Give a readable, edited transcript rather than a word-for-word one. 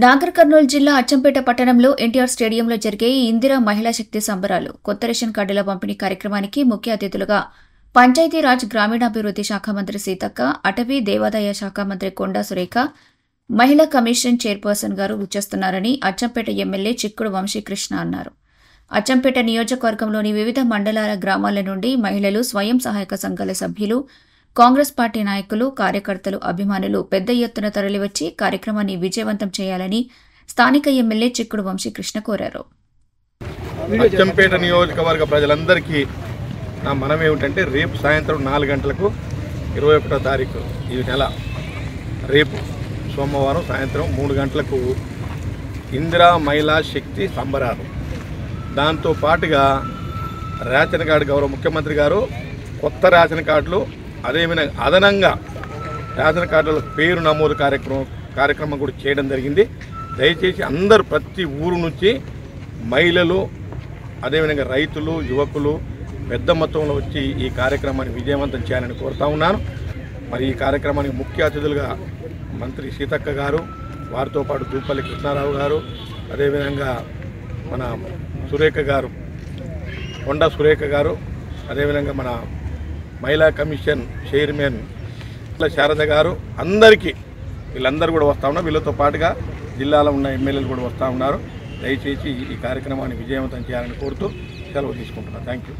నాగర్ కర్నూలు జిల్లా అచ్చంపేట పట్టణంలో ఎన్టీఆర్ స్టేడియంలో జరిగే ఇందిరా మహిళా శక్తి సంబరాలు కొత్త రేషన్ కార్డుల పంపిణీ కార్యక్రమానికి ముఖ్య అతిథులుగా పంచాయతీరాజ్ గ్రామీణాభివృద్ధి శాఖ మంత్రి సీతక్క, అటవీ దేవాదాయ శాఖ మంత్రి కొండా సురేఖ, మహిళా కమిషన్ చైర్పర్సన్ గారు వచ్చేస్తున్నారని అచ్చంపేట ఎమ్మెల్యే చిక్కుడు వంశీకృష్ణ అన్నారు. అచ్చంపేట నియోజకవర్గంలోని వివిధ మండలాల గ్రామాల నుండి మహిళలు, స్వయం సహాయక సంఘాల సభ్యులు, కాంగ్రెస్ పార్టీ నాయకులు, కార్యకర్తలు, అభిమానులు పెద్ద ఎత్తున తరలివచ్చి కార్యక్రమాన్ని విజయవంతం చేయాలని స్థానిక ఎమ్మెల్యే చిక్కుడు వంశీకృష్ణ కోరారు. అచ్చంపేట నియోజకవర్గ ప్రజలందరికీ నా మనమేమిటంటే రేపు సాయంత్రం 4 గంటలకు 21వ తారీఖు ఈ నెల రేపు సోమవారం సాయంత్రం 3 గంటలకు ఇందిరా మహిళా శక్తి సంబరాలు. దాంతో పాటుగా రేషన్ కార్డు గౌరవ ముఖ్యమంత్రి గారు కొత్త రేషన్ కార్డులు అదేవిధంగా అదనంగా రేషన్ కార్డుల పేరు నమోదు కార్యక్రమం కూడా చేయడం జరిగింది. దయచేసి అందరూ ప్రతి ఊరు నుంచి మహిళలు అదేవిధంగా రైతులు, యువకులు పెద్ద మొత్తంలో వచ్చి ఈ కార్యక్రమాన్ని విజయవంతం చేయాలని కోరుతా ఉన్నాను. మరి ఈ కార్యక్రమానికి ముఖ్య అతిథులుగా మంత్రి సీతక్క గారు, వారితో పాటు దూపల్లి కృష్ణారావు గారు, అదేవిధంగా మన సురేఖ గారు, కొండా సురేఖ గారు, అదేవిధంగా మన మహిళా కమిషన్ చైర్మన్ శారద గారు, అందరికీ వీళ్ళందరూ కూడా వస్తూ ఉన్నారు. వీళ్ళతో పాటుగా జిల్లాలో ఉన్న ఎమ్మెల్యేలు కూడా వస్తూ ఉన్నారు. దయచేసి ఈ కార్యక్రమాన్ని విజయవంతం చేయాలని కోరుతూ సెలవు తీసుకుంటున్నాను. Thank you.